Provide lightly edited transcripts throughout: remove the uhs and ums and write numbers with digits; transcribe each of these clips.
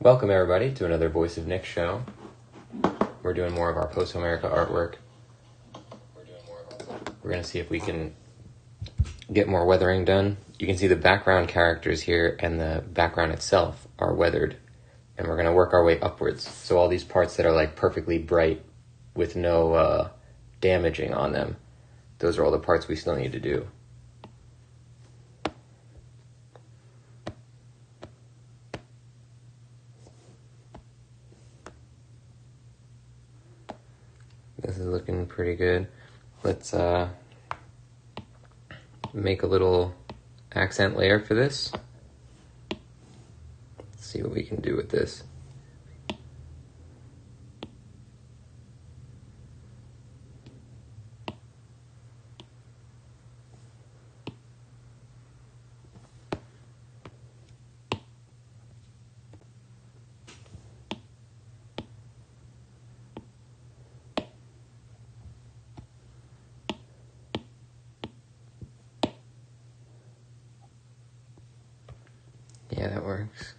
Welcome everybody to another Voice of Nick show. We're doing more of our Posthomerica artwork. We're going to see if we can get more weathering done. You can see the background characters here and the background itself are weathered. And we're going to work our way upwards. So all these parts that are like perfectly bright with no damaging on them, those are all the parts we still need to do. This is looking pretty good. Let's make a little accent layer for this. Let's see what we can do with this. Yeah, that works.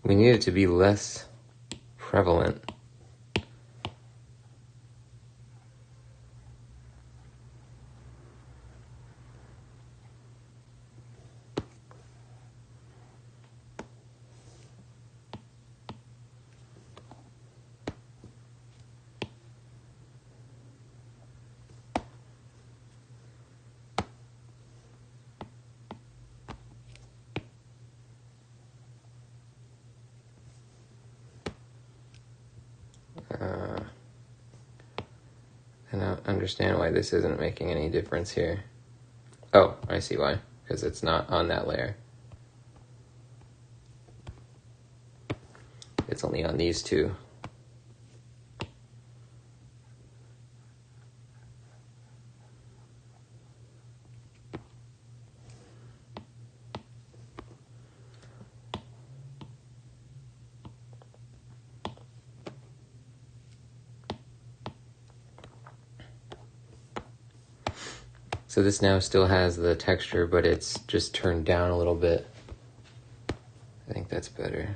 We need it to be less prevalent. I don't understand why this isn't making any difference here. Oh, I see why. Because it's not on that layer. It's only on these two. So this now still has the texture, but it's just turned down a little bit. I think that's better.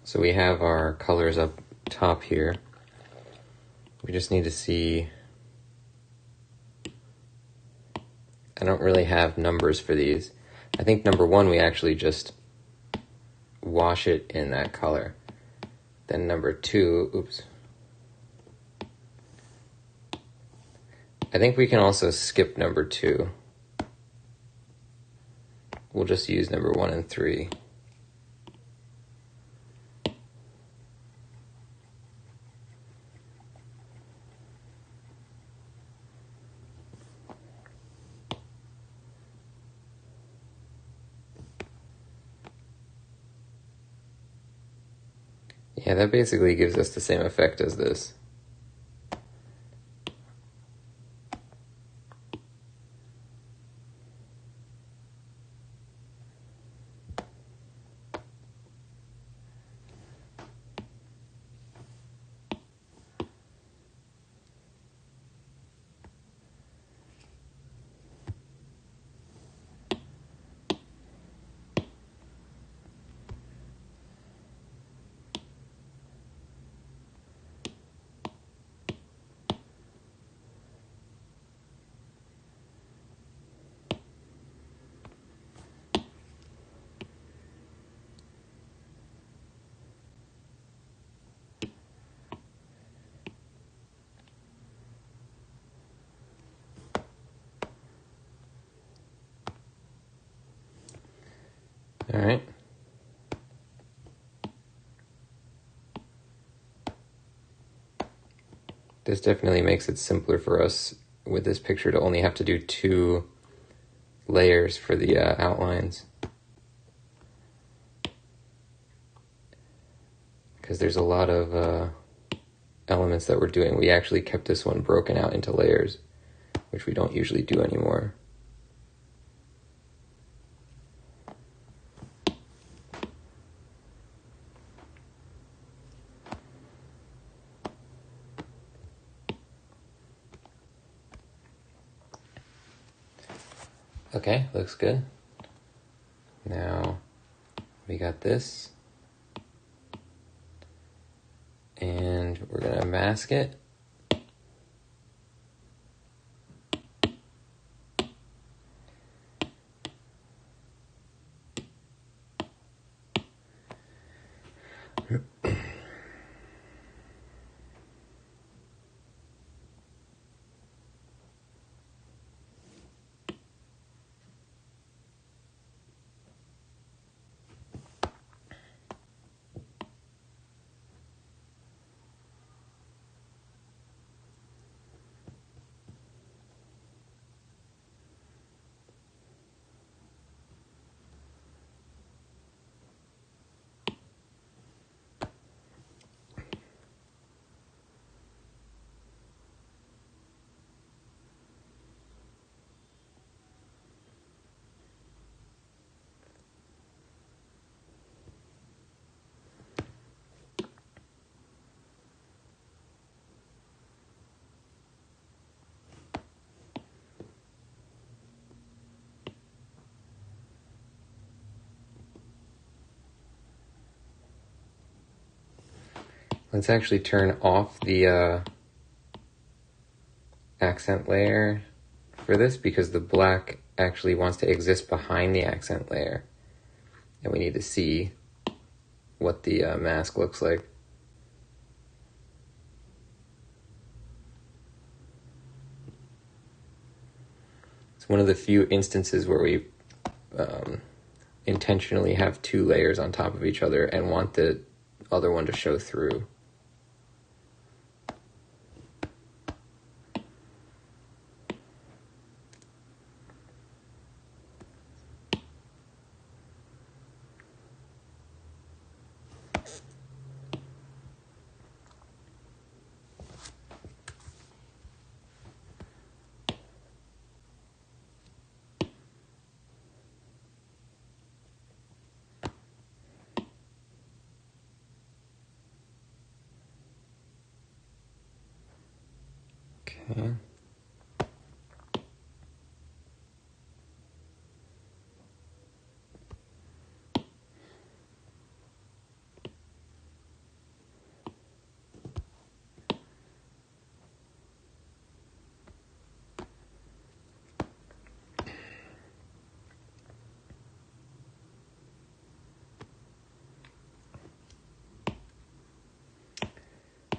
So we have our colors up top here. We just need to see, I don't really have numbers for these. I think number one, we actually just wash it in that color. Then number two, oops. I think we can also skip number two. We'll just use number 1 and 3. Yeah, that basically gives us the same effect as this. All right. This definitely makes it simpler for us with this picture to only have to do 2 layers for the outlines. Because there's a lot of elements that we're doing. We actually kept this one broken out into layers, which we don't usually do anymore. Okay, looks good. Now we got this. And we're going to mask it. Let's actually turn off the accent layer for this because the black actually wants to exist behind the accent layer. And we need to see what the mask looks like. It's one of the few instances where we intentionally have 2 layers on top of each other and want the other one to show through. Okay.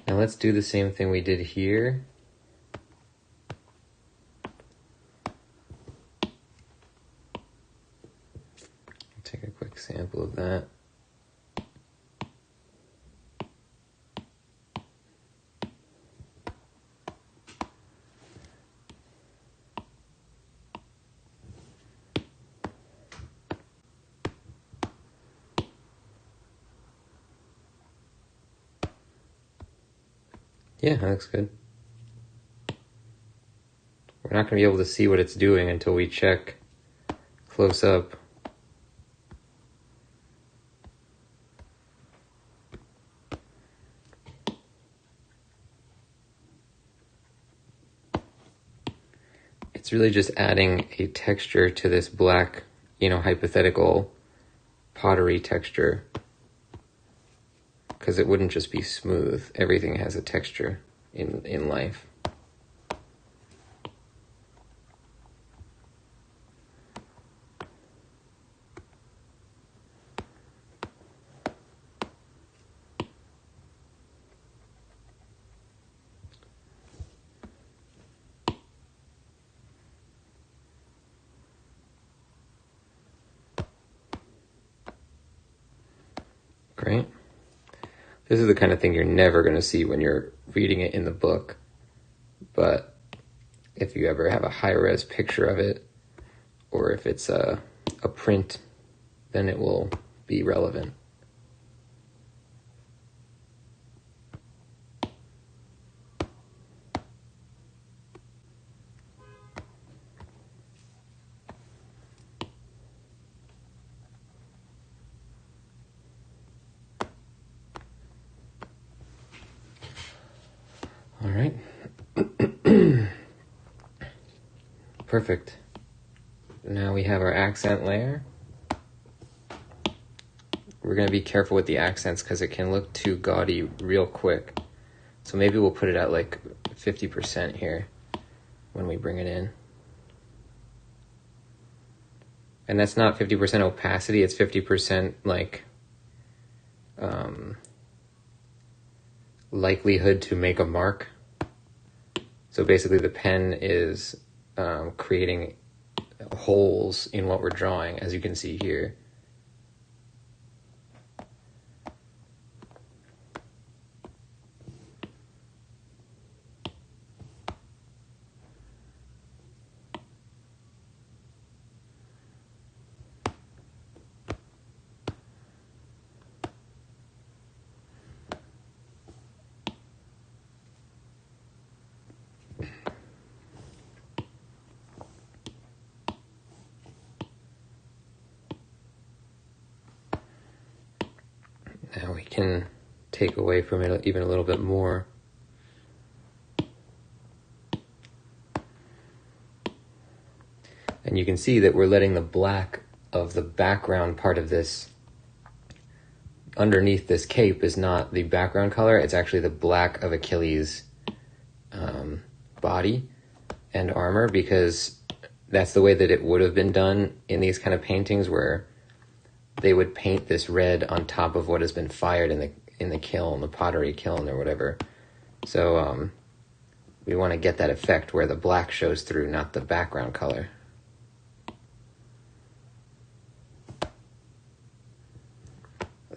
Now let's do the same thing we did here. Take a quick sample of that. Yeah, that looks good. We're not going to be able to see what it's doing until we check close up. It's really just adding a texture to this black, hypothetical pottery texture. Because it wouldn't just be smooth. Everything has a texture in life. right? This is the kind of thing you're never going to see when you're reading it in the book. But if you ever have a high-res picture of it, or if it's a print, then it will be relevant. All right. Perfect. Now we have our accent layer. We're going to be careful with the accents because it can look too gaudy real quick. So maybe we'll put it at like 50% here when we bring it in. And that's not 50% opacity, it's 50% like likelihood to make a mark. So basically the pen is creating holes in what we're drawing, as you can see here. Now we can take away from it even a little bit more. And you can see that we're letting the black of the background part of this underneath this cape is not the background color, it's actually the black of Achilles' body and armor, because that's the way that it would have been done in these kind of paintings, where they would paint this red on top of what has been fired in the kiln, the pottery kiln or whatever. So we want to get that effect where the black shows through, not the background color.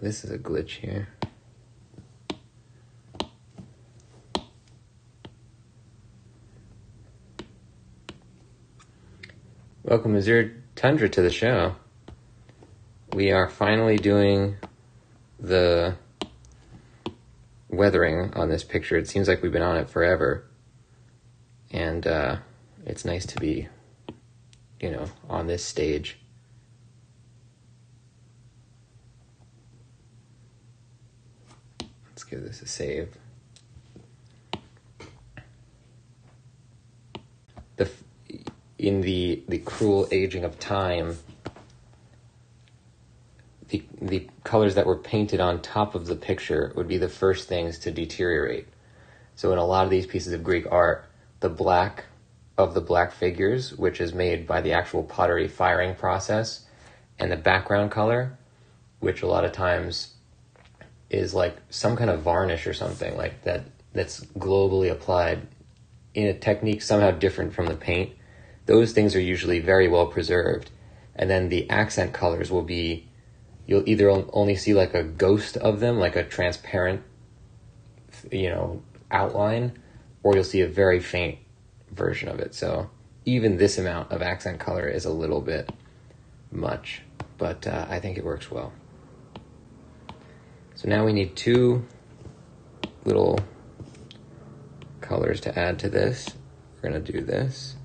This is a glitch here. Welcome, Azure Tundra, to the show. We are finally doing the weathering on this picture. It seems like we've been on it forever. And it's nice to be, on this stage. Let's give this a save. In the cruel aging of time, the colors that were painted on top of the picture would be the first things to deteriorate. So in a lot of these pieces of Greek art, the black of the black figures, which is made by the actual pottery firing process, and the background color, which a lot of times is like some kind of varnish or something like that's globally applied in a technique somehow different from the paint. Those things are usually very well preserved. And then the accent colors will be, you'll either only see like a ghost of them, like a transparent, outline, or you'll see a very faint version of it. So even this amount of accent color is a little bit much, but I think it works well. So now we need two little colors to add to this. We're going to do this.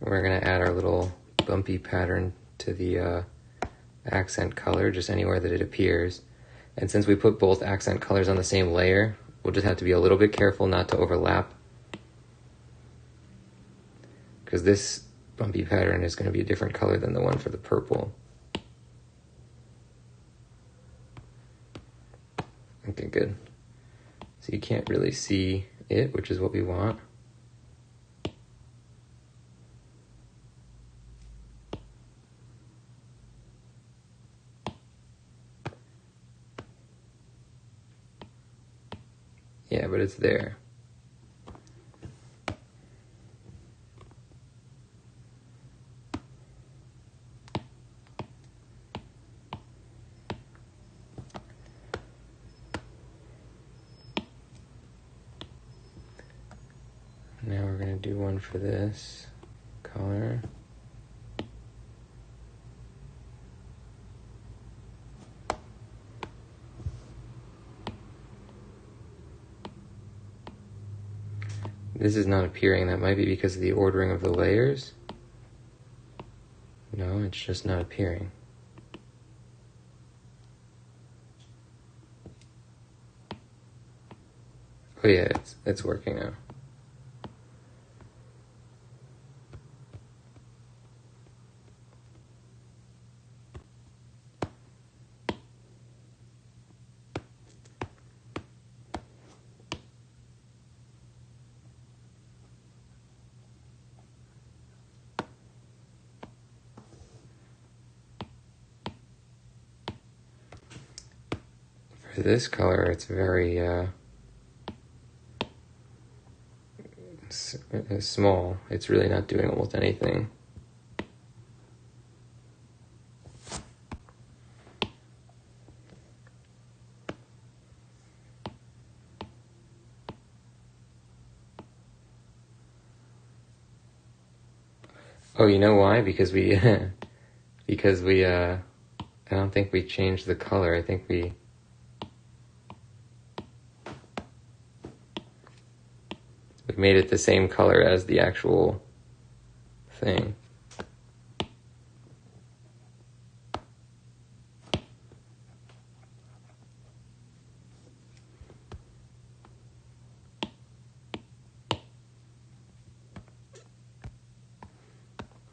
We're going to add our little bumpy pattern to the accent color, just anywhere that it appears. And since we put both accent colors on the same layer, we'll just have to be a little bit careful not to overlap, because this bumpy pattern is going to be a different color than the one for the purple. Okay, good. So you can't really see it, which is what we want. Yeah, but it's there. Now we're going to do one for this color. This is not appearing. That might be because of the ordering of the layers. No, it's just not appearing. Oh yeah, it's working now. For this color, it's very small. It's really not doing almost anything. Oh, you know why? Because we I don't think we changed the color. I think we made it the same color as the actual thing.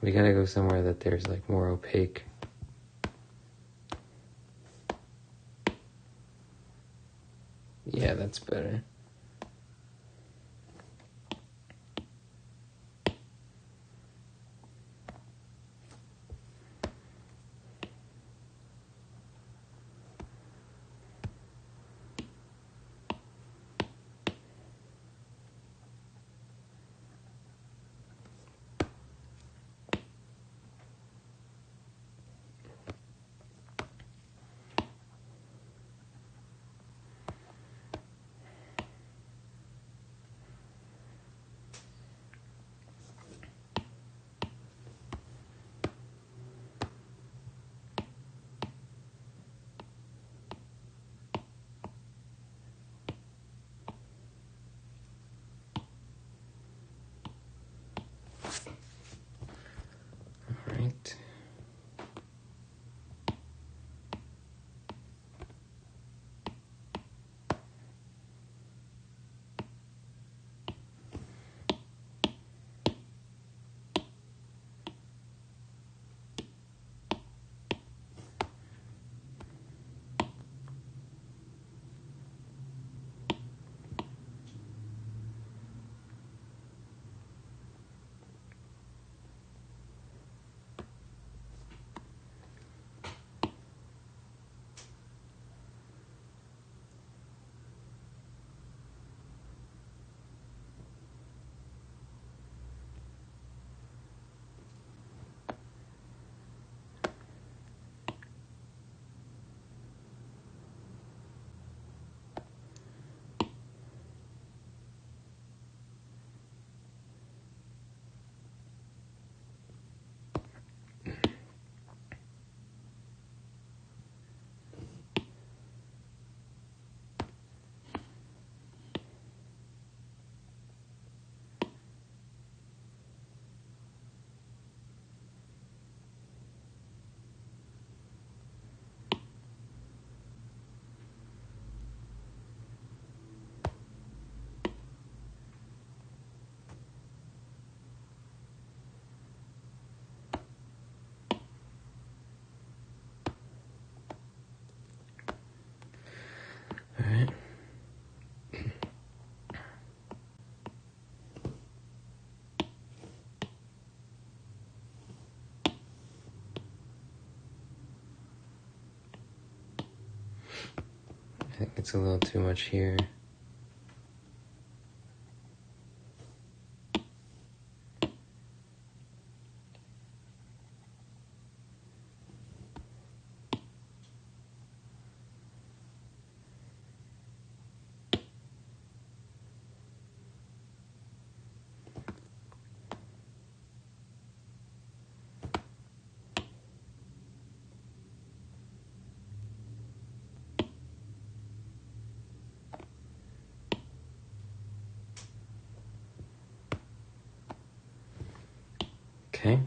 We gotta go somewhere that there's like more opaque. Yeah, that's better. I think it's a little too much here. Okay.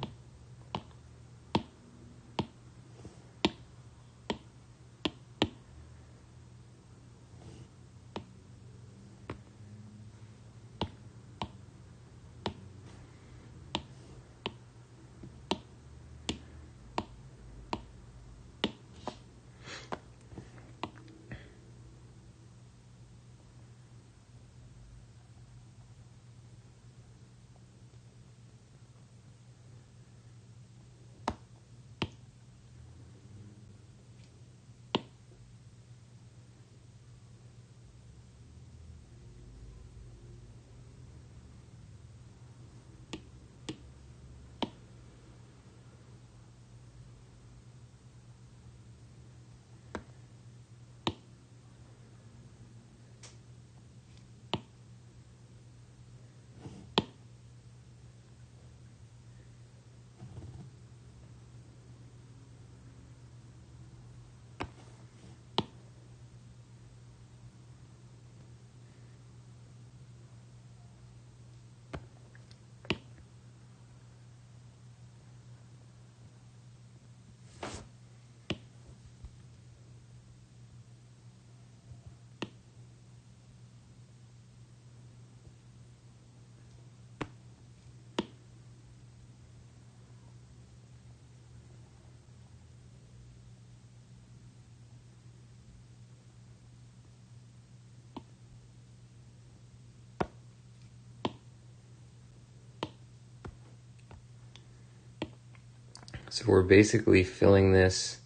So we're basically filling this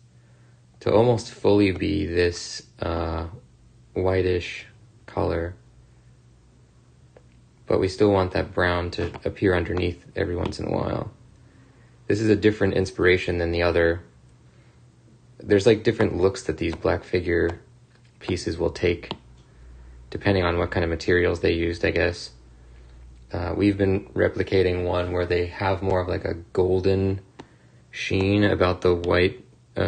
to almost fully be this whitish color, but we still want that brown to appear underneath every once in a while. This is a different inspiration than the other. There's like different looks that these black figure pieces will take depending on what kind of materials they used, I guess. We've been replicating one where they have more of like a golden sheen about the white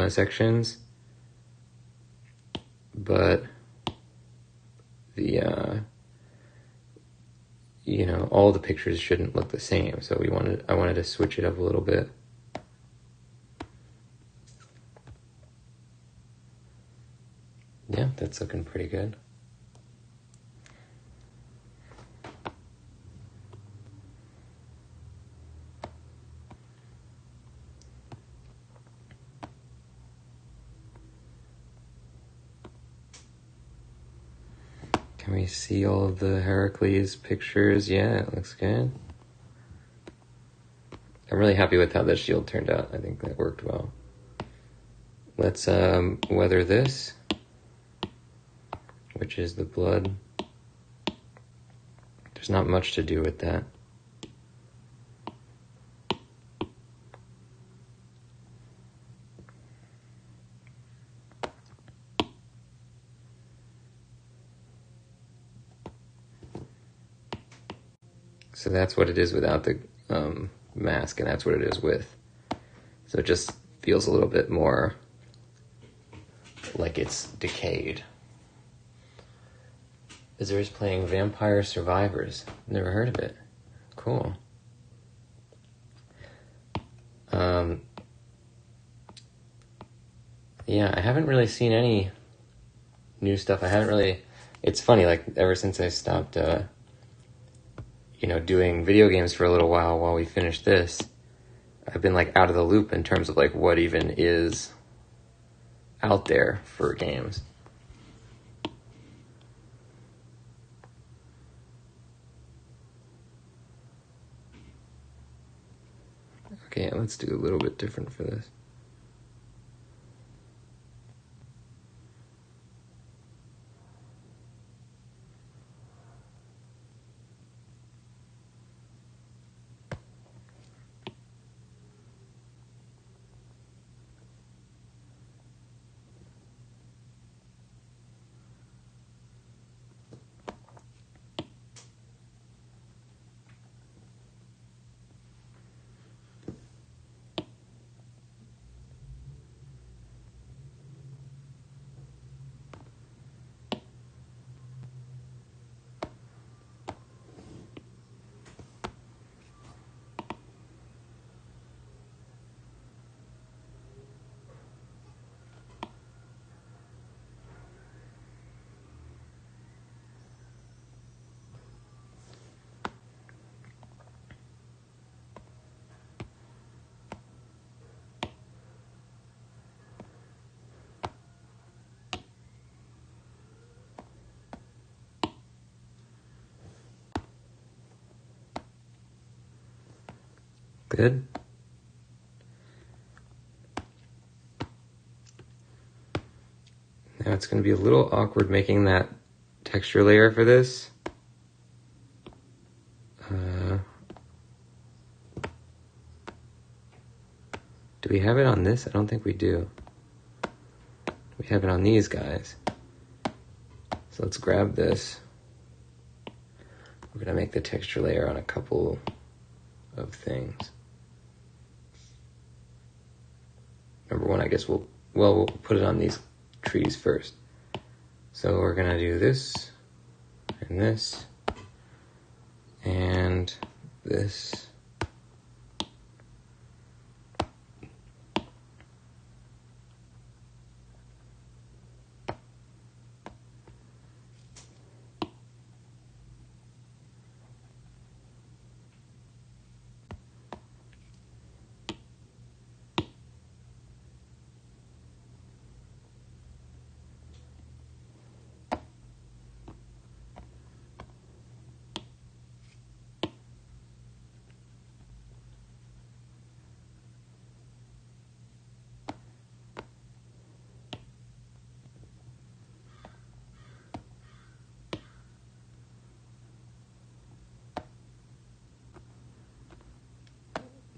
sections, but the all the pictures shouldn't look the same, so I wanted to switch it up a little bit. Yeah, that's looking pretty good. Can we see all of the Heracles pictures? Yeah, it looks good. I'm really happy with how the shield turned out. I think that worked well. Let's weather this, which is the blood. There's not much to do with that. So that's what it is without the mask, and that's what it is with. So it just feels a little bit more like it's decayed. Azur's playing Vampire Survivors. Never heard of it. Cool. Yeah, I haven't really seen any new stuff. It's funny, like ever since I stopped doing video games for a little while we finished this, I've been like out of the loop in terms of like what even is out there for games. Okay, let's do a little bit different for this. Good. Now it's going to be a little awkward making that texture layer for this. Do we have it on this? I don't think we do. We have it on these guys. So let's grab this. We're going to make the texture layer on a couple of things. Number one, I guess we'll put it on these trees first. So we're going to do this and this and this.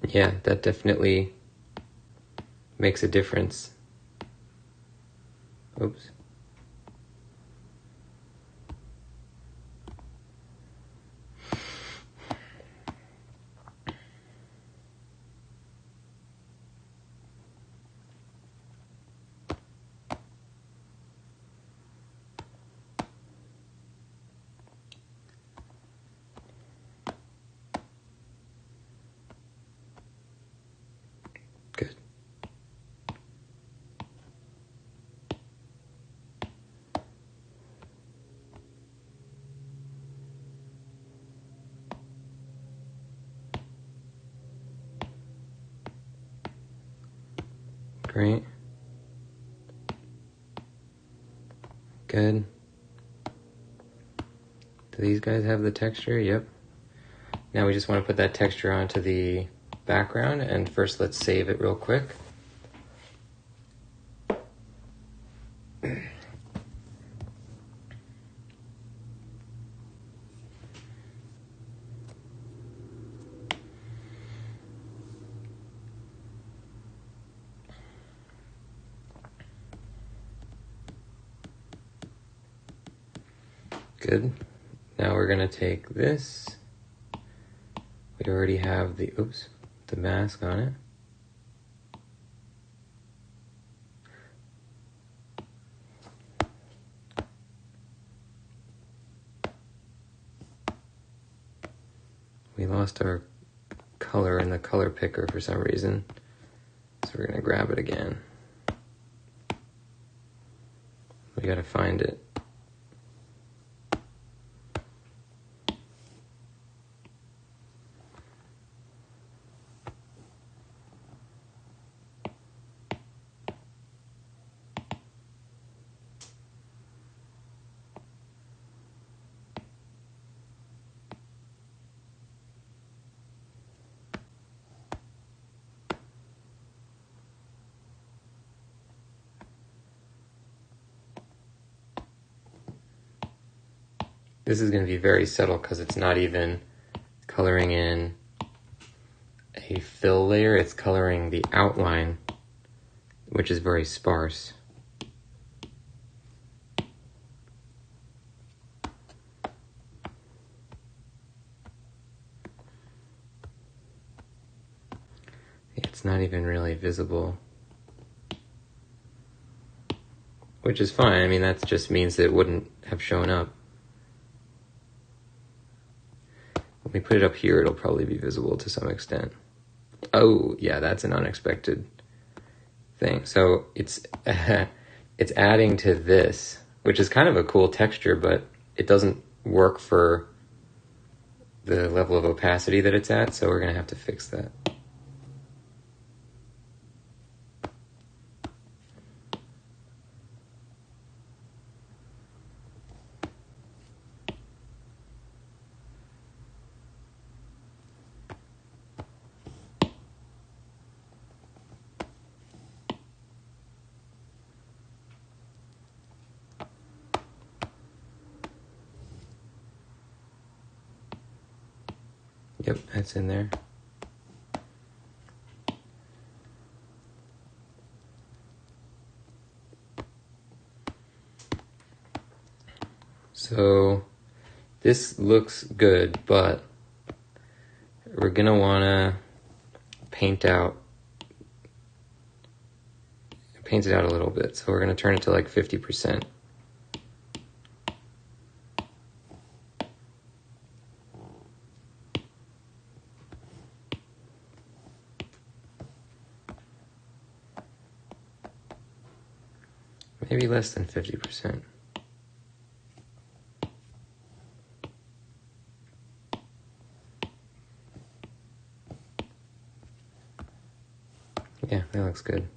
Yeah, that definitely makes a difference. Oops. Good. Great. Good. Do these guys have the texture? Yep. Now we just want to put that texture onto the background, and first let's save it real quick. Good. Now we're going to take this. We already have the mask on it. We lost our color in the color picker for some reason, so we're going to grab it again. We got to find it. This is going to be very subtle because it's not even coloring in a fill layer, it's coloring the outline, which is very sparse. It's not even really visible, which is fine. I mean, that just means that it wouldn't have shown up. When we put it up here, it'll probably be visible to some extent. Oh, yeah, that's an unexpected thing. So it's it's adding to this, which is kind of a cool texture, but it doesn't work for the level of opacity that it's at, so we're going to have to fix that. Yep, that's in there. So this looks good, but we're gonna wanna paint it out a little bit. So we're gonna turn it to like 50%. Maybe less than 50%. Yeah, that looks good.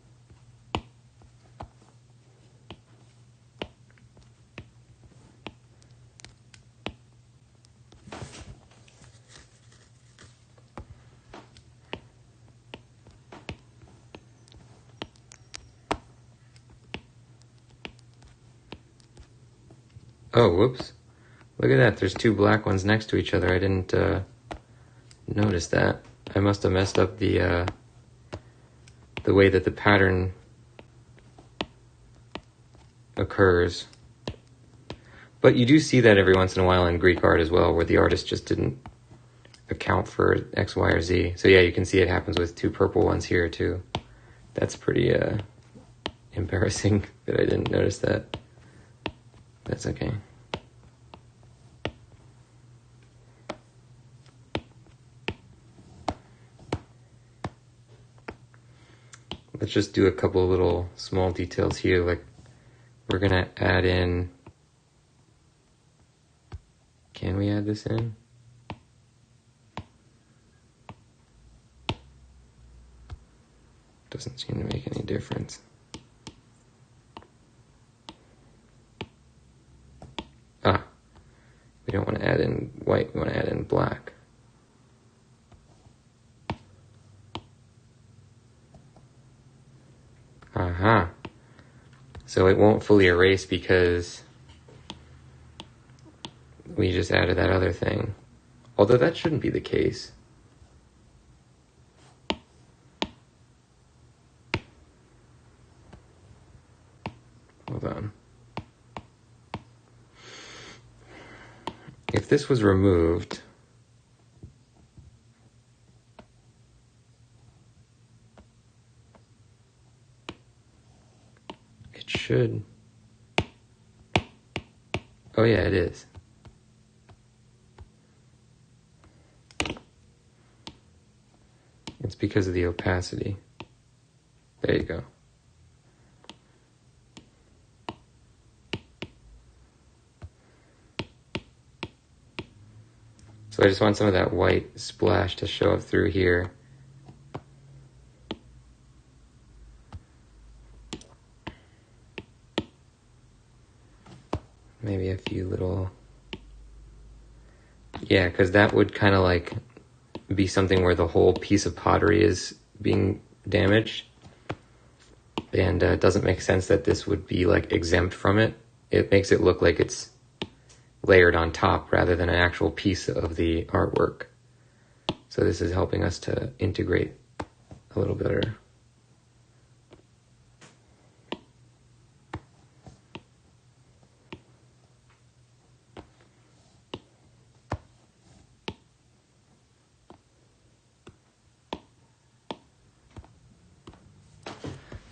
Oh, whoops. Look at that. There's two black ones next to each other. I didn't notice that. I must have messed up the way that the pattern occurs. But you do see that every once in a while in Greek art as well, where the artist just didn't account for X, Y, or Z. So yeah, you can see it happens with two purple ones here too. That's pretty embarrassing that I didn't notice that. That's okay. Let's just do a couple of little small details here. Like we're gonna add in, can we add this in? Doesn't seem to make any difference. We don't want to add in white, we want to add in black. So it won't fully erase because we just added that other thing. Although that shouldn't be the case. Hold on. If this was removed, it should. Oh yeah, it is. It's because of the opacity. There you go. So I just want some of that white splash to show up through here. Maybe a few little... Yeah, because that would kind of like be something where the whole piece of pottery is being damaged. And it doesn't make sense that this would be like exempt from it. It makes it look like it's layered on top rather than an actual piece of the artwork. So this is helping us to integrate a little better.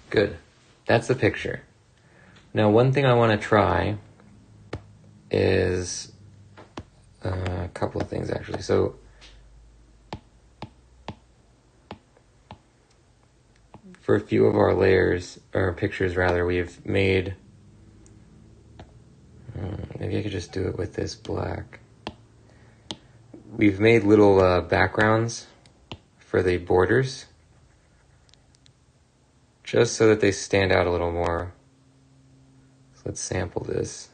Good. That's the picture. Now, one thing I want to try is a couple of things, actually. So, for a few of our layers, or pictures rather, we've made... maybe I could just do it with this black. We've made little backgrounds for the borders, just so that they stand out a little more. So let's sample this.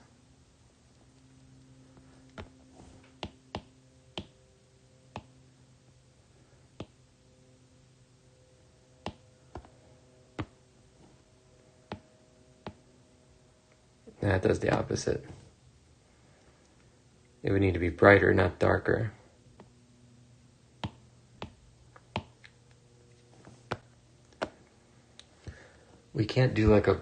That does the opposite. It would need to be brighter, not darker. we can't do like a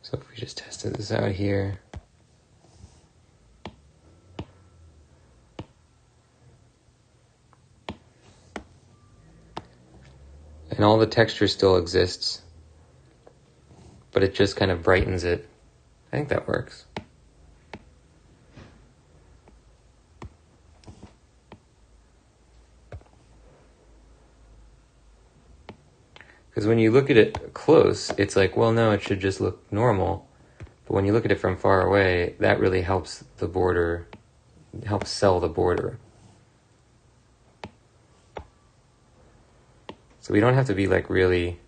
So if we just tested this out here, and all the texture still exists, but it just kind of brightens it. I think that works. Because when you look at it close, it's like, well, no, it should just look normal. But when you look at it from far away, that really helps the border, helps sell the border. So we don't have to be like really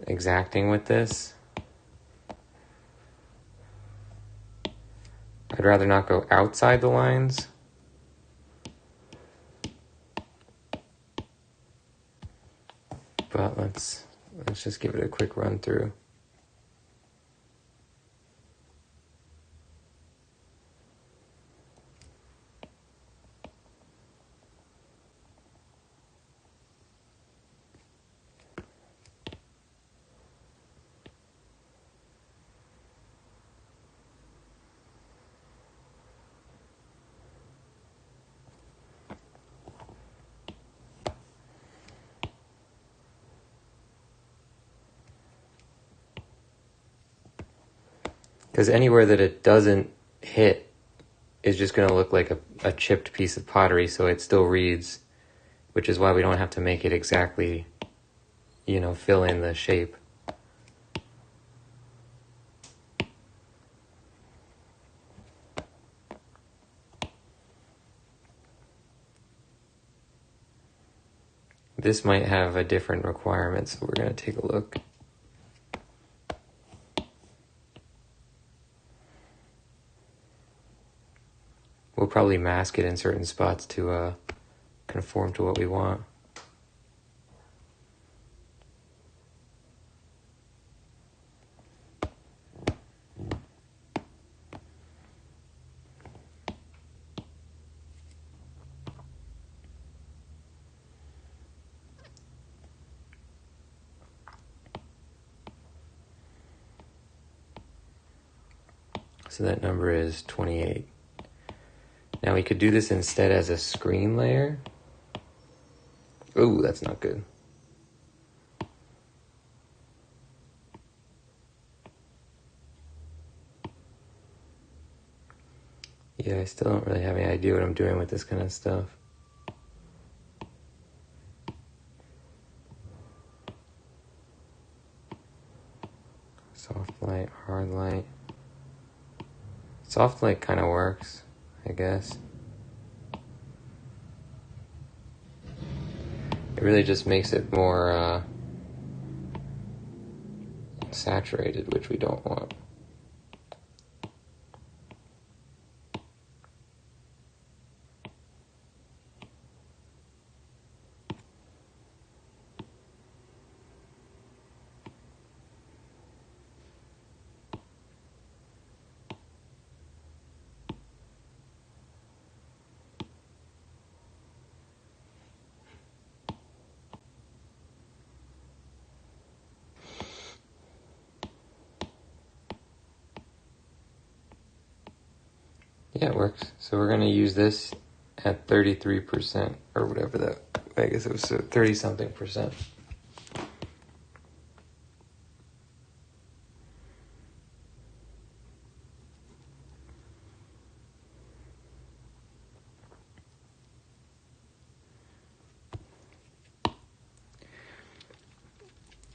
exacting with this. I'd rather not go outside the lines. But let's just give it a quick run through. Because anywhere that it doesn't hit is just going to look like a chipped piece of pottery, so it still reads, which is why we don't have to make it exactly, fill in the shape. This might have a different requirement, so we're going to take a look. We'll probably mask it in certain spots to conform to what we want. So that number is 28. Now we could do this instead as a screen layer. Ooh, that's not good. Yeah, I still don't really have any idea what I'm doing with this kind of stuff. Soft light, hard light. Soft light kind of works, I guess. It really just makes it more saturated, which we don't want. Yeah, it works. So we're going to use this at 33% or whatever that, I guess it was 30-something%.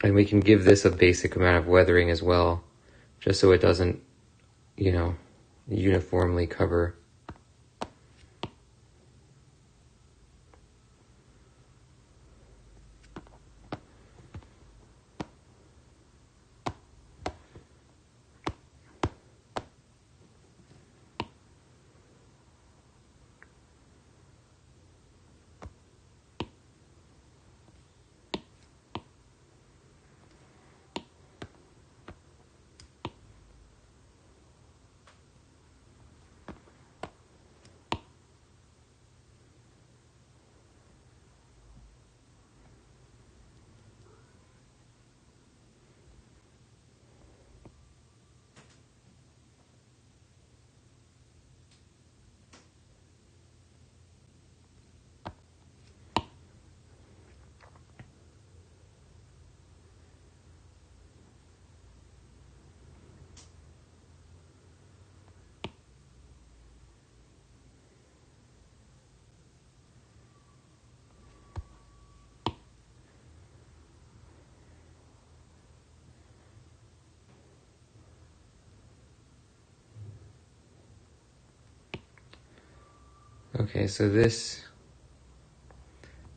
And we can give this a basic amount of weathering as well, just so it doesn't, uniformly cover. Okay, so this,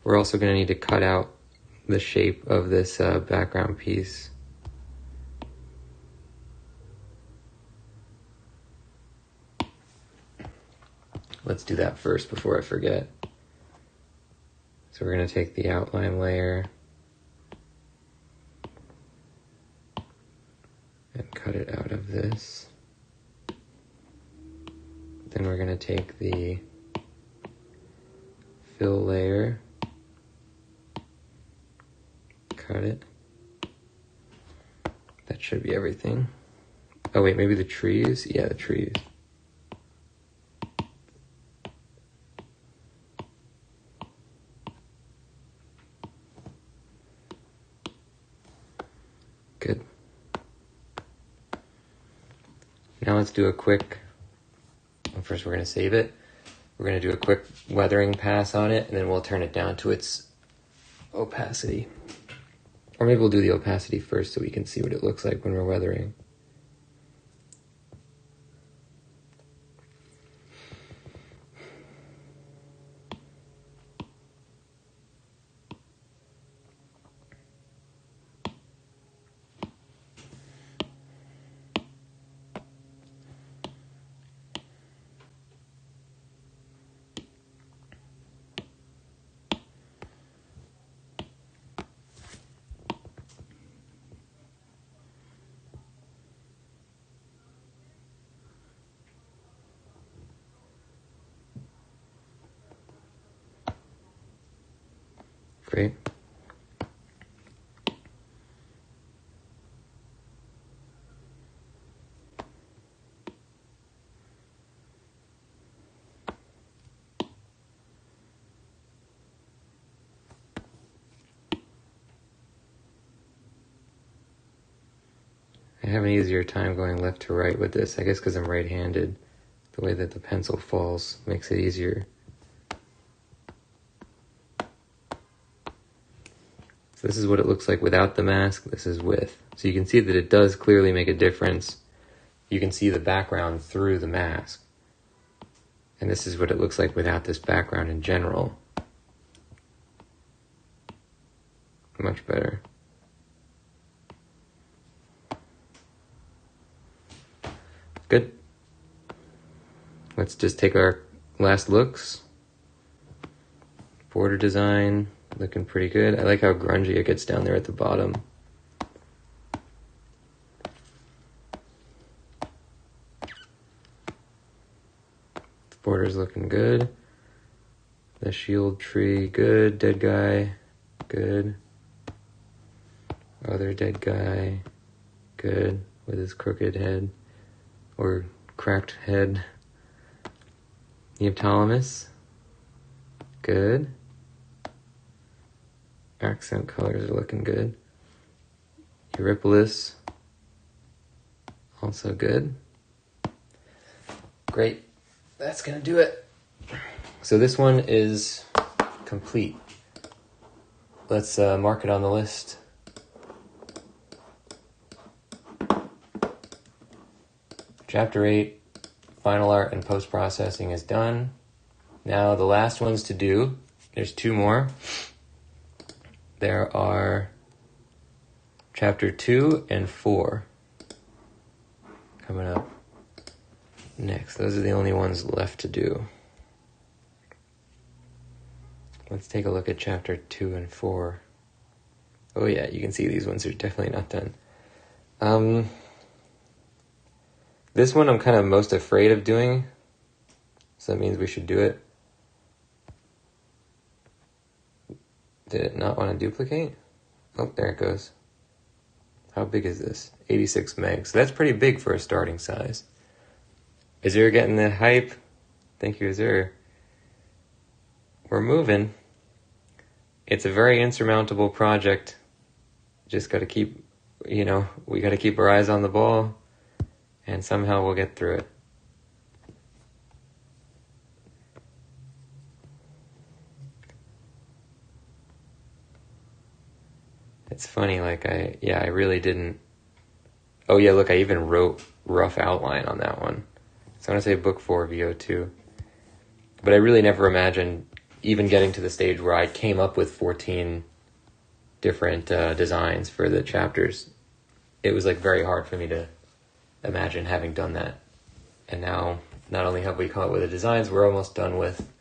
we're also going to need to cut out the shape of this background piece. Let's do that first before I forget. So we're going to take the outline layer and cut it out of this. Then we're going to take the fill layer, cut it. That should be everything. Oh wait, maybe the trees? Yeah, the trees. Good. Now let's do a quick, well, first we're going to save it. We're going to do a quick weathering pass on it, and then we'll turn it down to its opacity. Or maybe we'll do the opacity first so we can see what it looks like when we're weathering. Great. I have an easier time going left to right with this, I guess because I'm right-handed. The way that the pencil falls makes it easier. So this is what it looks like without the mask, this is with. So you can see that it does clearly make a difference. You can see the background through the mask. And this is what it looks like without this background in general. Much better. Good. Let's just take our last looks. Border design, looking pretty good. I like how grungy it gets down there at the bottom. The border's looking good. The shield tree, good. Dead guy, good. Other dead guy, good, with his crooked head. Or cracked head. Neoptolemus, good. Accent colors are looking good. Eurypylus, also good. Great, that's gonna do it. So this one is complete. Let's mark it on the list. Chapter 8, final art and post-processing is done. Now the last ones to do, there's 2 more. There are chapter 2 and 4 coming up next. Those are the only ones left to do. Let's take a look at chapter 2 and 4. Oh yeah, you can see these ones are definitely not done. This one I'm kind of most afraid of doing, so that means we should do it. Did it not want to duplicate? Oh, there it goes. How big is this? 86 megs. So that's pretty big for a starting size. Azure getting the hype. Thank you, Azure. We're moving. It's a very insurmountable project. Just got to keep, we got to keep our eyes on the ball, and somehow we'll get through it. It's funny, I really didn't. Oh yeah, look, I even wrote rough outline on that one. So I'm going to say book 4 VO2. But I really never imagined even getting to the stage where I came up with 14 different designs for the chapters. It was very hard for me to imagine having done that. And now, not only have we come up with the designs, we're almost done with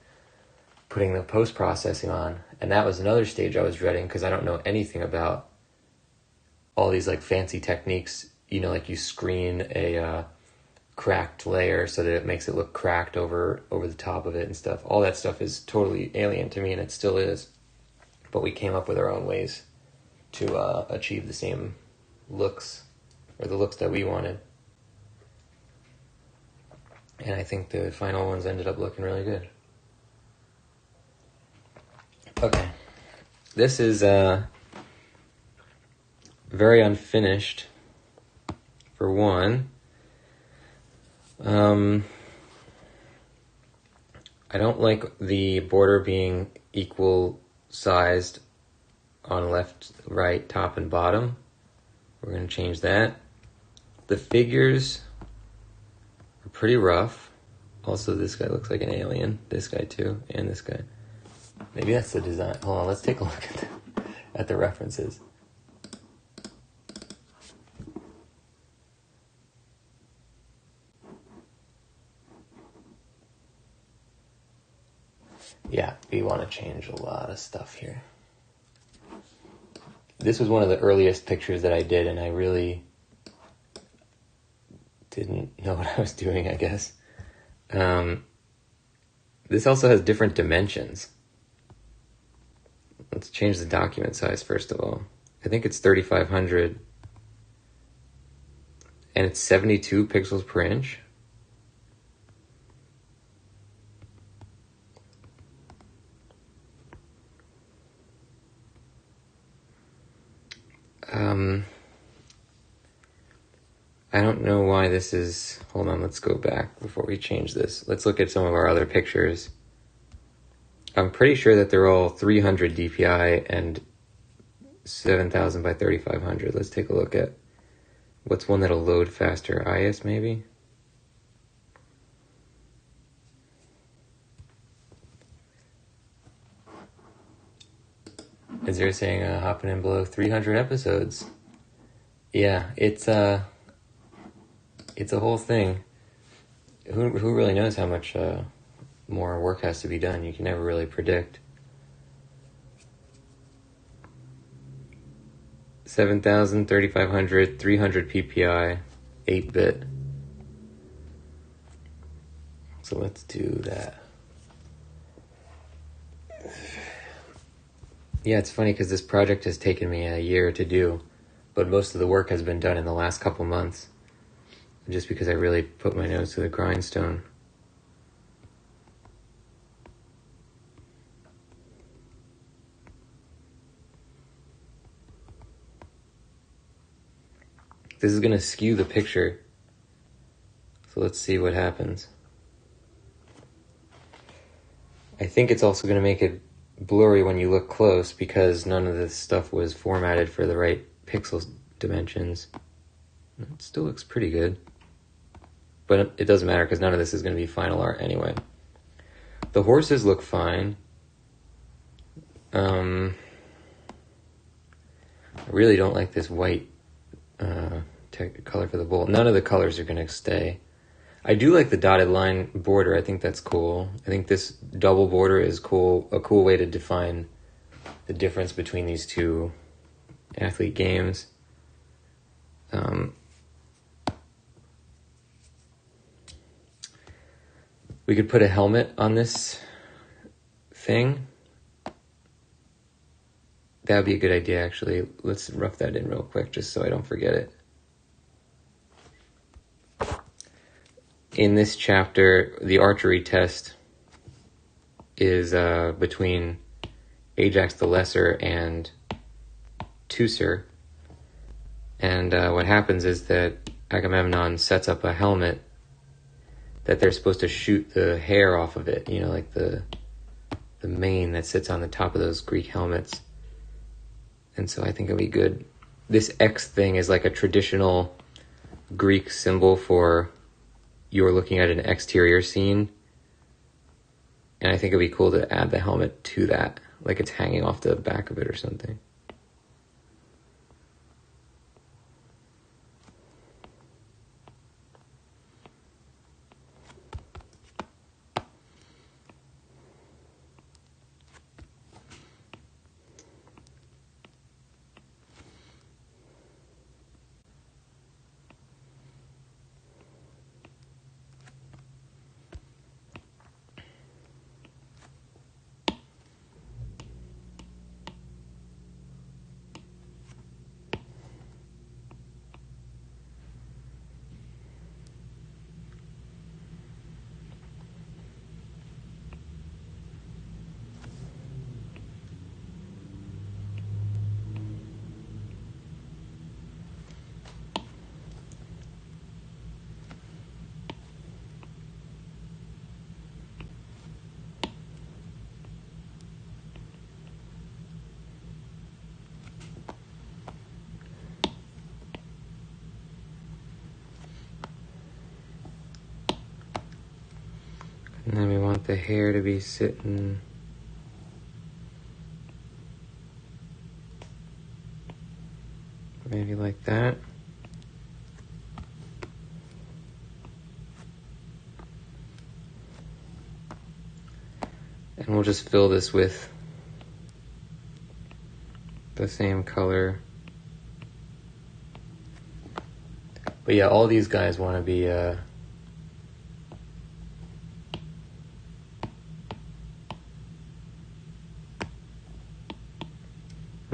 putting the post-processing on. And that was another stage I was dreading, because I don't know anything about all these fancy techniques. You screen a cracked layer so that it makes it look cracked over the top of it and stuff. All that stuff is totally alien to me, and it still is. But we came up with our own ways to achieve the same looks, or the looks that we wanted. And I think the final ones ended up looking really good. Okay. This is very unfinished, for one. I don't like the border being equal sized on left, right, top, and bottom. We're going to change that. The figures are pretty rough. Also, this guy looks like an alien. This guy too, and this guy. Maybe that's the design. Hold on, let's take a look at the references. Yeah, we want to change a lot of stuff here. This was one of the earliest pictures that I did, and I really didn't know what I was doing, I guess. This also has different dimensions. Let's change the document size first of all. I think it's 3500, and it's 72 pixels per inch. I don't know why this is. Hold on, let's go back before we change this. Let's look at some of our other pictures. I'm pretty sure that they're all 300 DPI and 7000 by 3500. Let's take a look at what's one that'll load faster. IS maybe? Is there saying hopping in below 300 episodes? Yeah, it's a whole thing. Who really knows how much more work has to be done? You can never really predict. 7000, 3500, 300 PPI, 8-bit. So let's do that. Yeah, it's funny because this project has taken me a year to do, but most of the work has been done in the last couple months, just because I really put my nose to the grindstone. This is going to skew the picture, so let's see what happens. I think it's also going to make it blurry when you look close because none of this stuff was formatted for the right pixel dimensions. It still looks pretty good. But it doesn't matter because none of this is going to be final art anyway. The horses look fine. I really don't like this white color for the bull. None of the colors are going to stay. I do like the dotted line border. I think that's cool. I think this double border is cool. A cool way to define the difference between these two athlete games. We could put a helmet on this thing. That would be a good idea, actually. Let's rough that in real quick, just so I don't forget it. In this chapter, the archery test is between Ajax the Lesser and Teucer. And what happens is that Agamemnon sets up a helmet that they're supposed to shoot the hair off of it, you know, like the mane that sits on the top of those Greek helmets. And so I think it'll be good. This X thing is like a traditional Greek symbol for you're looking at an exterior scene. And I think it'd be cool to add the helmet to that, like it's hanging off the back of it or something. And then we want the hair to be sitting maybe like that. And we'll just fill this with the same color. But yeah, all these guys want to be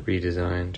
redesigned.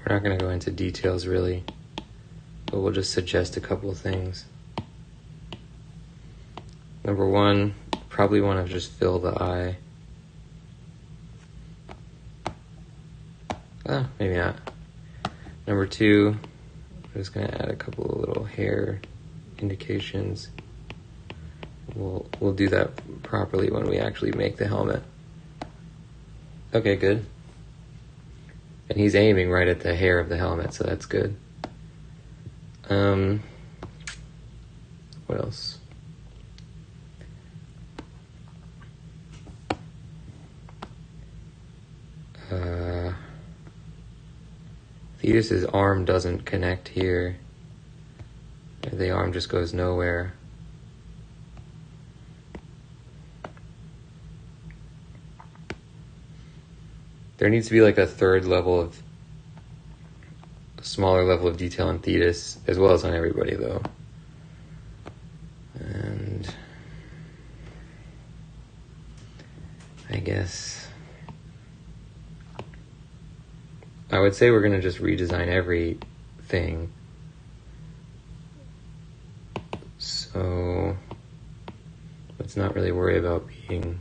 We're not going to go into details really, but we'll just suggest a couple of things. Number one, probably want to just fill the eye. Maybe not. Number two, I'm just going to add a couple of little hair indications. We'll do that properly when we actually make the helmet. Okay, good. And he's aiming right at the hair of the helmet, so that's good. What else? Thetis's arm doesn't connect here. The arm just goes nowhere. There needs to be like a smaller level of detail on Thetis, as well as on everybody though. And I guess I would say we're going to just redesign everything. So let's not really worry about being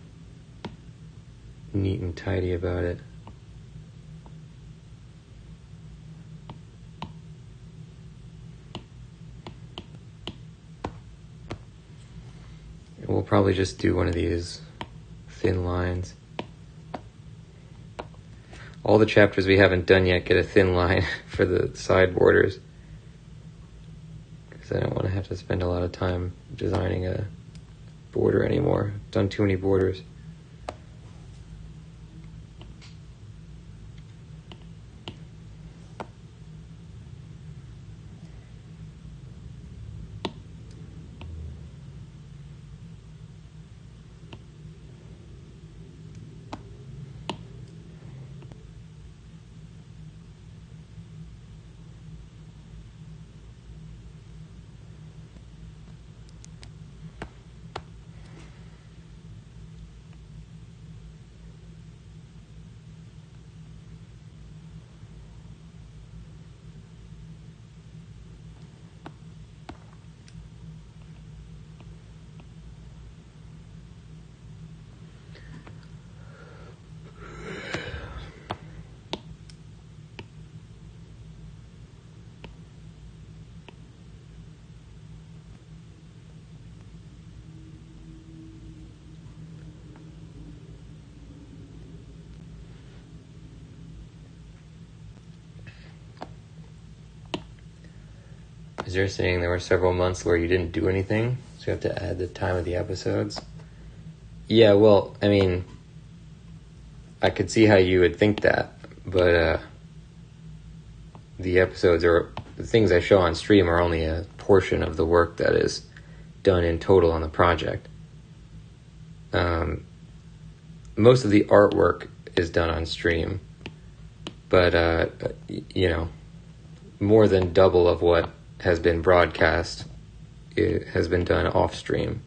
neat and tidy about it. We'll probably just do one of these thin lines. All the chapters we haven't done yet get a thin line for the side borders, because I don't want to have to spend a lot of time designing a border anymore. I've done too many borders. As you're saying, there were several months where you didn't do anything, so you have to add the time of the episodes. Yeah, well, I mean, I could see how you would think that, but the episodes or the things I show on stream are only a portion of the work that is done in total on the project. Most of the artwork is done on stream, but, more than double of what has been broadcast, it has been done off stream,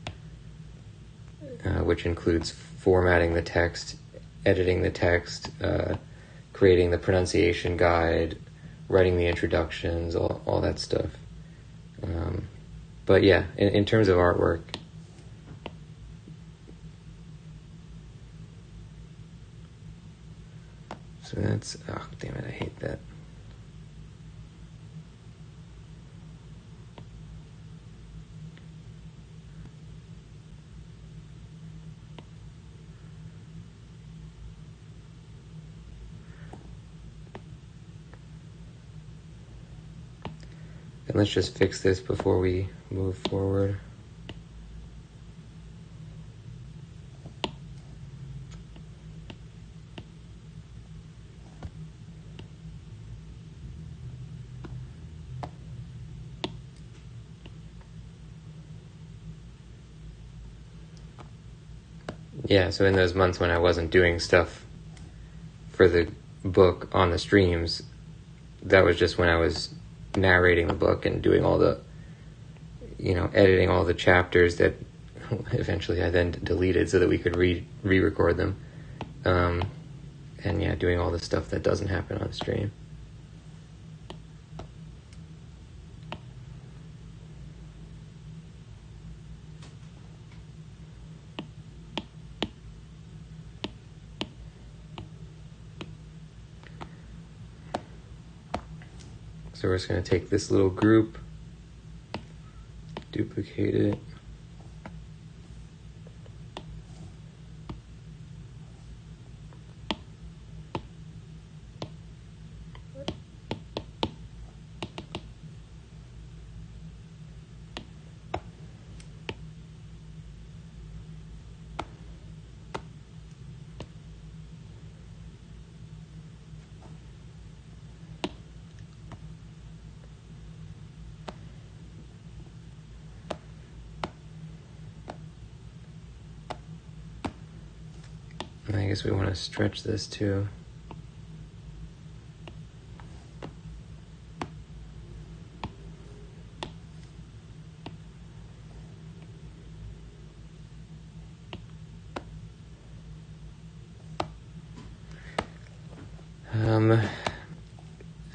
which includes formatting the text, editing the text, creating the pronunciation guide, writing the introductions, all that stuff. But yeah, in terms of artwork, so that's, oh damn it, I hate that. And let's just fix this before we move forward. Yeah, so in those months when I wasn't doing stuff for the book on the streams, that was just when I was narrating the book and doing all the, editing all the chapters that eventually I then deleted so that we could re-record them. And yeah, doing all the stuff that doesn't happen on stream. So we're just going to take this little group, duplicate it. guess we want to stretch this too.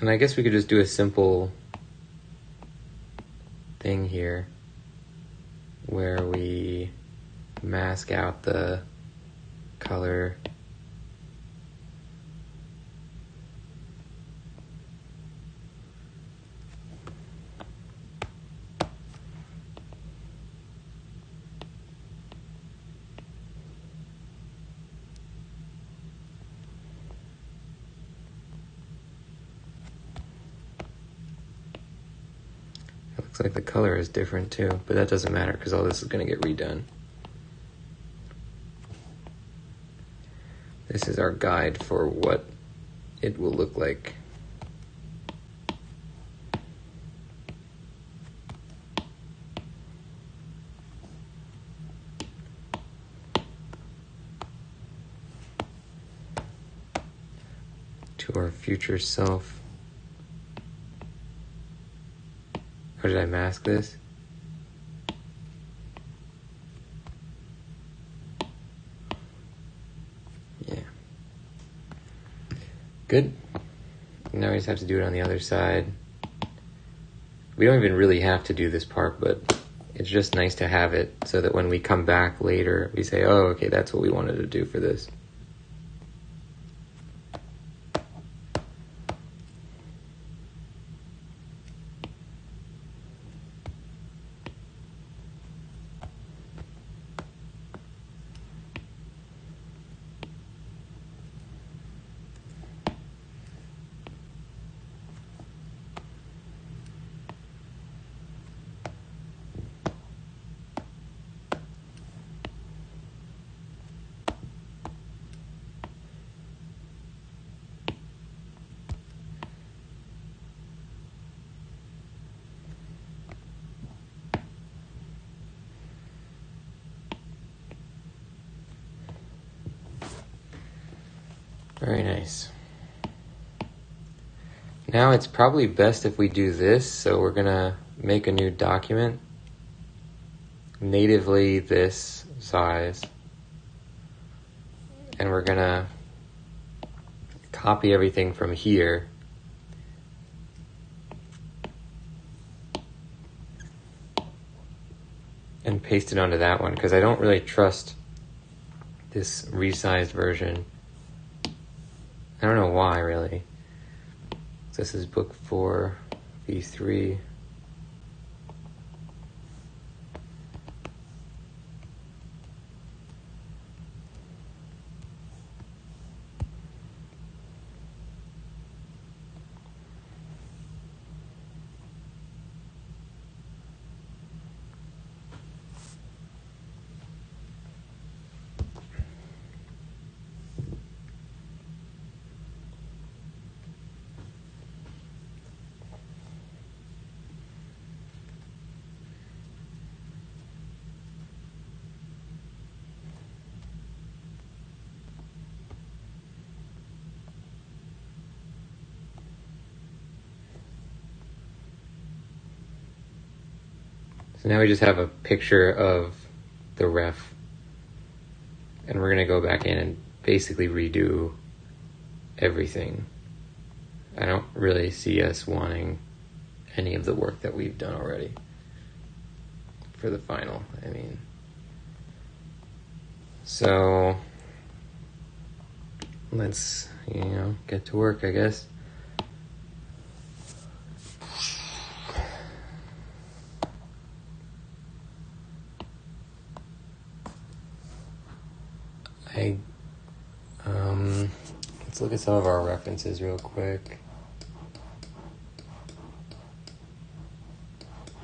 And I guess we could just do a simple thing here where we mask out the color. Looks like the color is different too, but that doesn't matter because all this is going to get redone. This is our guide for what it will look like. To our future self. Or did I mask this? Yeah. Good. Now we just have to do it on the other side. We don't even really have to do this part, but it's just nice to have it so that when we come back later, we say, oh, okay, that's what we wanted to do for this. Very nice. Now it's probably best if we do this, so we're gonna make a new document, natively this size, and we're gonna copy everything from here and paste it onto that one, because I don't really trust this resized version. I don't know why, really. This is book 4, V3. So now we just have a picture of the ref, and we're going to go back in and basically redo everything. I don't really see us wanting any of the work that we've done already for the final, I mean. So let's, get to work, I guess. Let's look at some of our references real quick.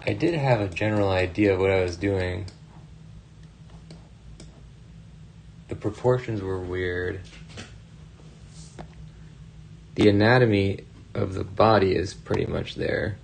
I did have a general idea of what I was doing. The proportions were weird. The anatomy of the body is pretty much there.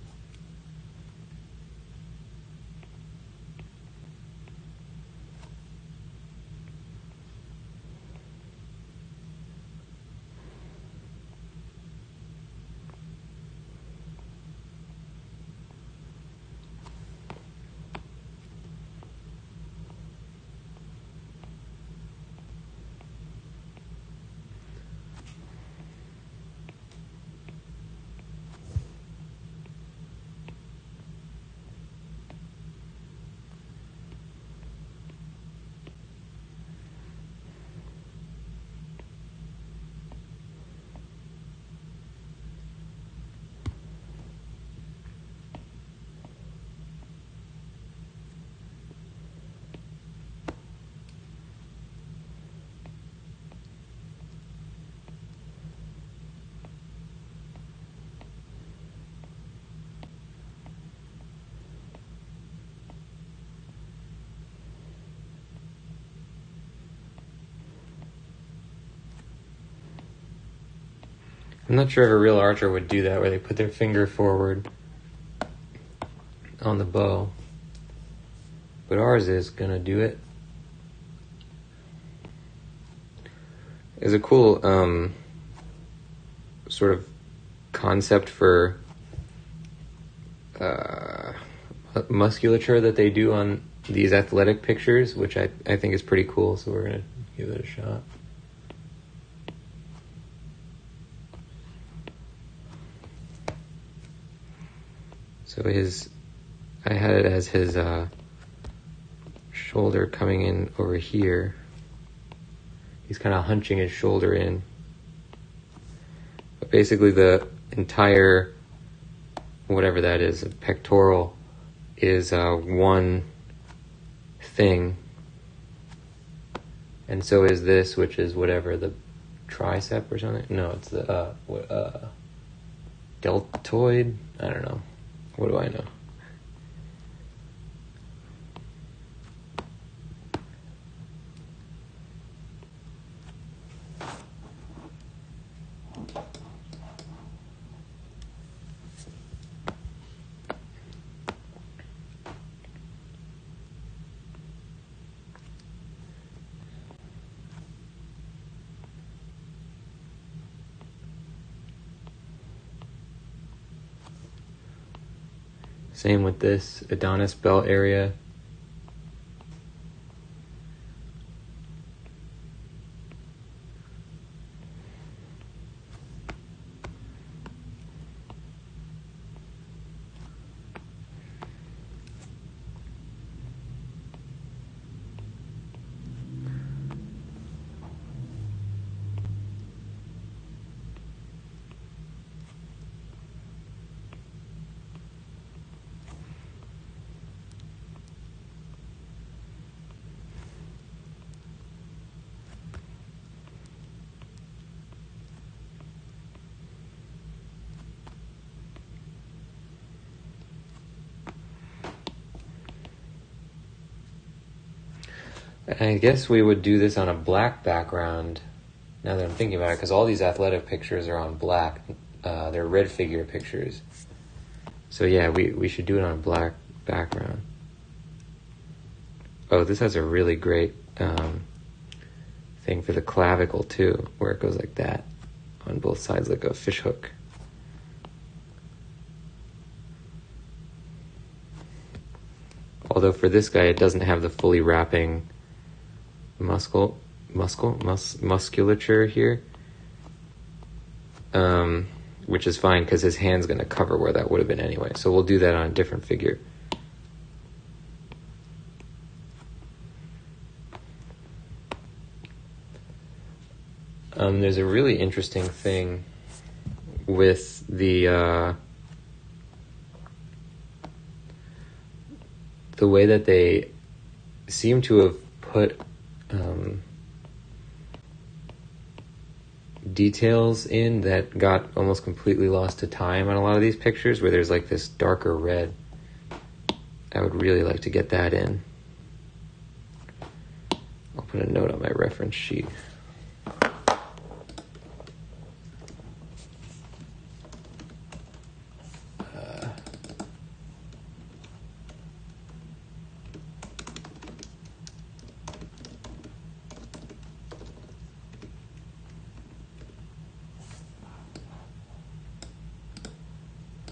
I'm not sure if a real archer would do that, where they put their finger forward on the bow. But ours is gonna do it. It's a cool sort of concept for musculature that they do on these athletic pictures, which I think is pretty cool, so we're gonna give it a shot. So I had it as his shoulder coming in over here. He's kind of hunching his shoulder in. But basically the entire, whatever that is, a pectoral, is one thing. And so is this, which is whatever, the tricep or something? No, it's the deltoid? I don't know. What do I know? Same with this Adonis belt area. I guess we would do this on a black background, now that I'm thinking about it, because all these athletic pictures are on black. They're red figure pictures. So yeah, we should do it on a black background. Oh, this has a really great thing for the clavicle too, where it goes like that on both sides, like a fish hook. Although for this guy, it doesn't have the fully wrapping musculature here, which is fine because his hand's going to cover where that would have been anyway. So we'll do that on a different figure. There's a really interesting thing with the way that they seem to have put details in that got almost completely lost to time on a lot of these pictures, where there's like this darker red. I would really like to get that in. I'll put a note on my reference sheet.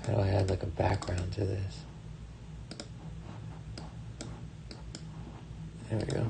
How do I add like a background to this? There we go.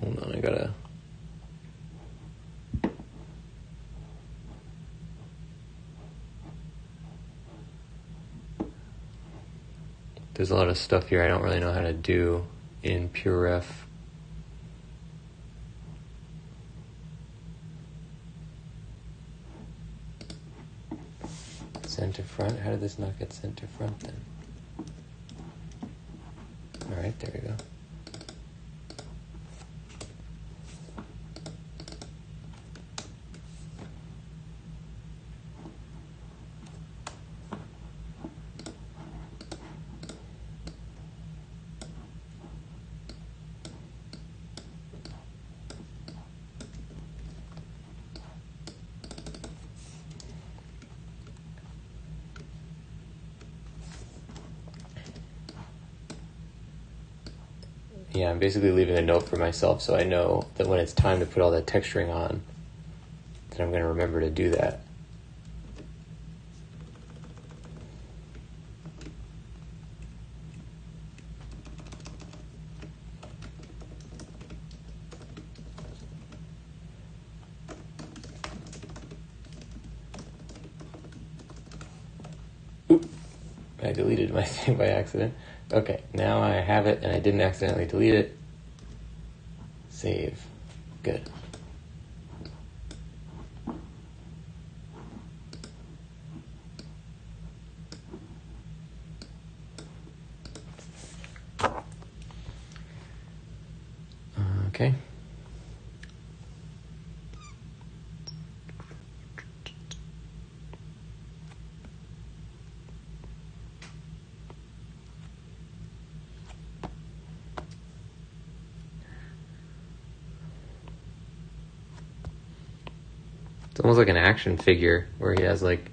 Hold on, I gotta... There's a lot of stuff here I don't really know how to do in PureRef. Center front. How did this not get center front then? Alright, there we go. Yeah, I'm basically leaving a note for myself so I know that when it's time to put all that texturing on, that I'm going to remember to do that. Oop, I deleted my thing by accident. Okay, now I have it and I didn't accidentally delete it. Save. Good. Okay. It's almost like an action figure where he has like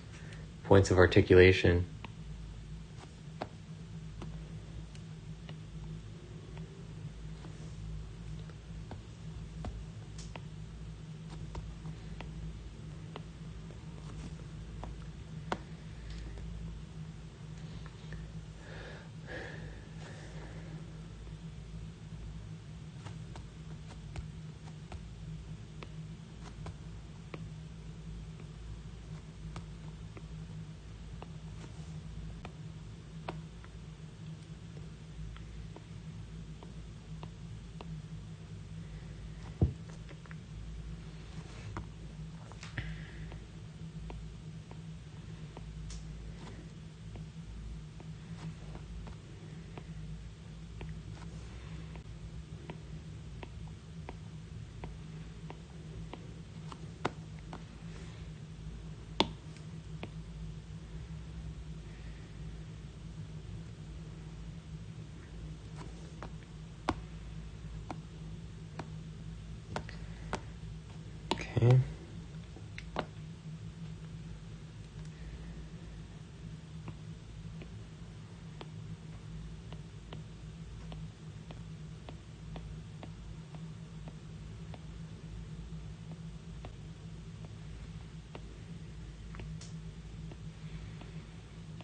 points of articulation. Okay.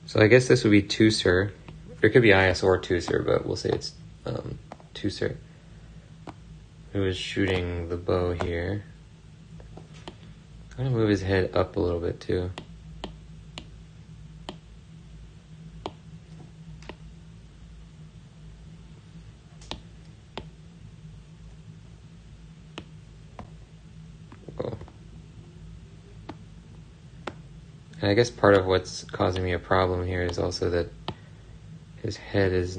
So I guess this would be Tusser. It could be IS or Tusser, but we'll say it's Tusser, who is shooting the bow here. I'm going to move his head up a little bit too. Whoa. And I guess part of what's causing me a problem here is also that his head is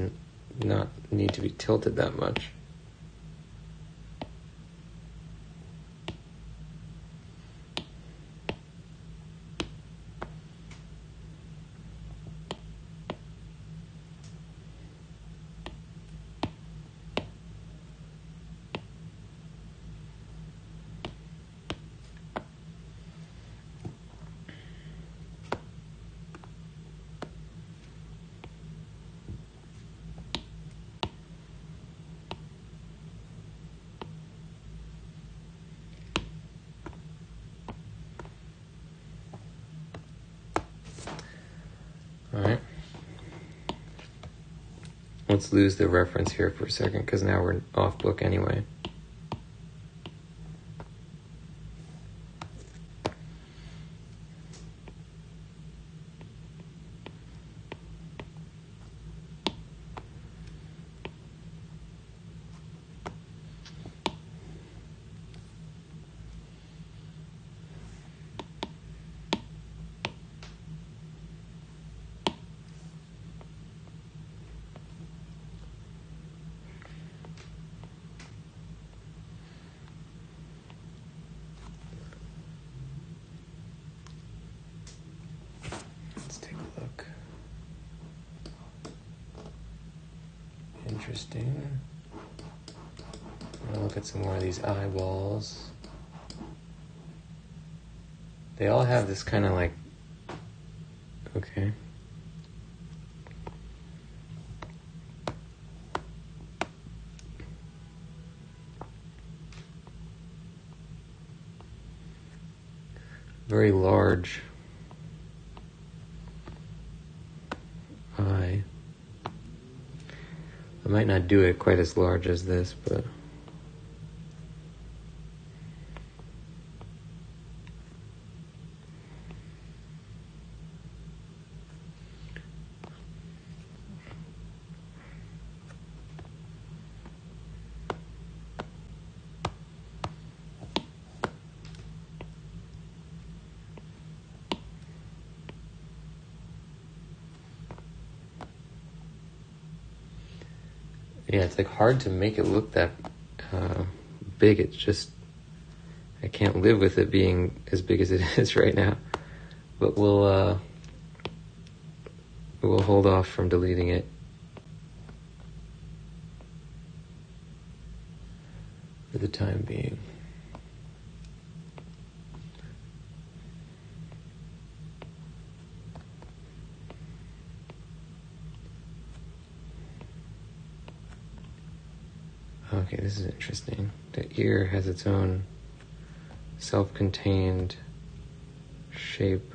not need to be tilted that much. Alright. Let's lose the reference here for a second because now we're off book anyway. interesting. I'll look at some more of these eyeballs. They all have this kind of like, okay. Very large eye. I might not do it quite as large as this, but yeah, it's like hard to make it look that big. It's just, I can't live with it being as big as it is right now. But we'll hold off from deleting it for the time being. Okay, this is interesting. The ear has its own self-contained shape.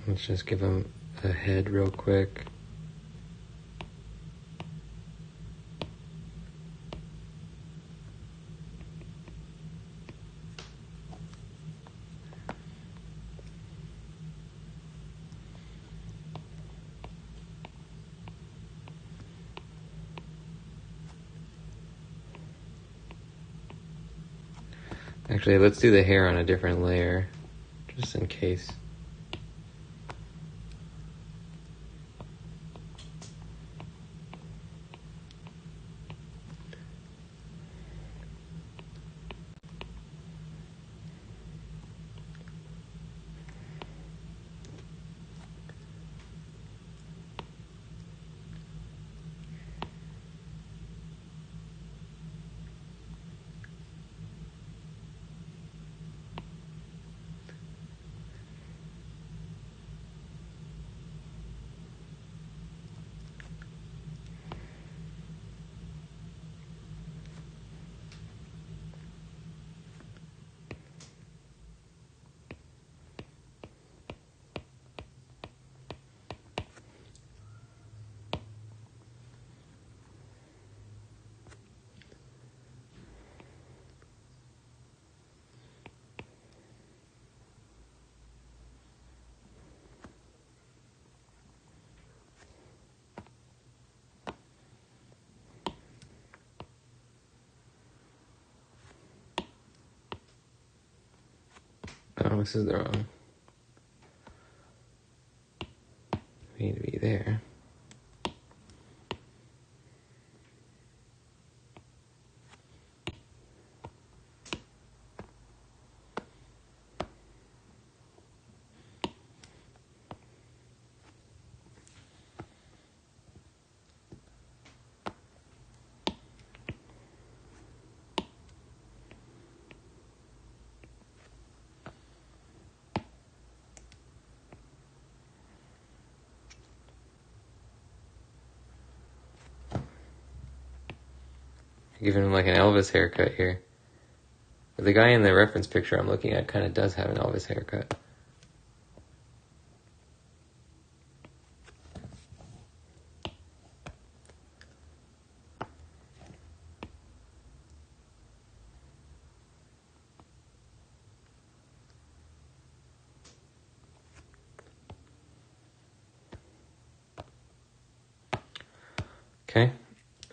Let's just give him a head real quick. Actually, let's do the hair on a different layer, just in case. Oh, this is the wrong. We need to be there. Giving him like an Elvis haircut here. But the guy in the reference picture I'm looking at kind of does have an Elvis haircut. Okay,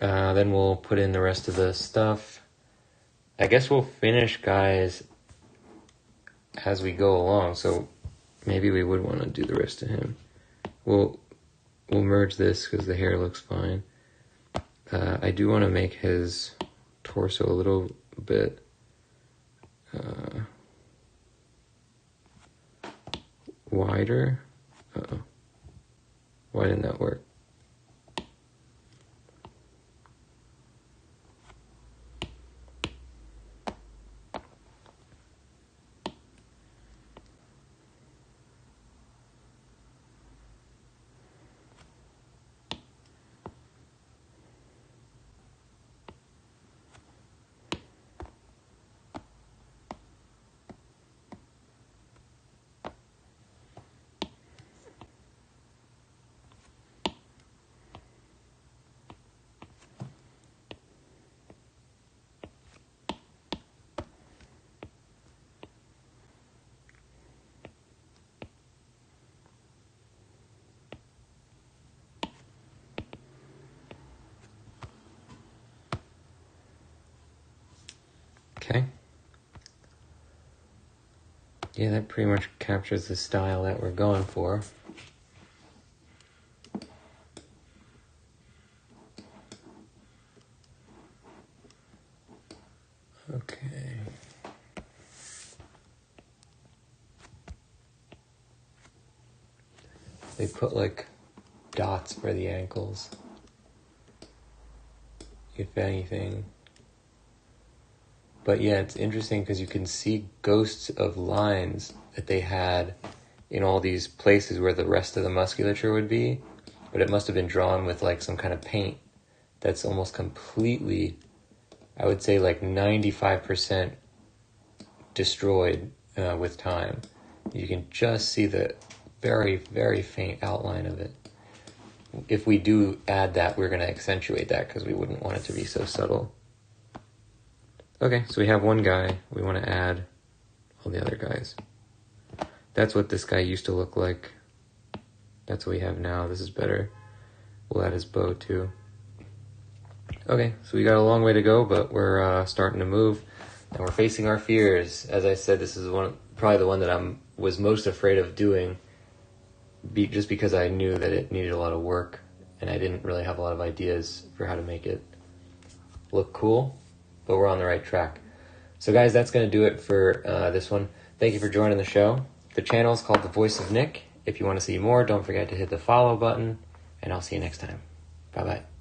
Then we'll put in the rest of the stuff. I guess we'll finish, guys, as we go along. So maybe we would want to do the rest of him. We'll merge this because the hair looks fine. I do want to make his torso a little bit wider. Uh-oh. Why didn't that work? Okay. Yeah, that pretty much captures the style that we're going for. Okay. They put like dots for the ankles, if anything. But yeah, it's interesting because you can see ghosts of lines that they had in all these places where the rest of the musculature would be. But it must have been drawn with like some kind of paint that's almost completely, I would say like 95% destroyed with time. You can just see the very, very faint outline of it. If we do add that, we're going to accentuate that because we wouldn't want it to be so subtle. Okay, so we have one guy. We want to add all the other guys. That's what this guy used to look like. That's what we have now. This is better. We'll add his bow too. Okay, so we got a long way to go, but we're starting to move, and we're facing our fears. As I said, this is probably the one that I was most afraid of doing, just because I knew that it needed a lot of work, and I didn't really have a lot of ideas for how to make it look cool. But we're on the right track. So guys, that's going to do it for this one. Thank you for joining the show. The channel is called The Voice of Nick. If you want to see more, don't forget to hit the follow button, and I'll see you next time. Bye-bye.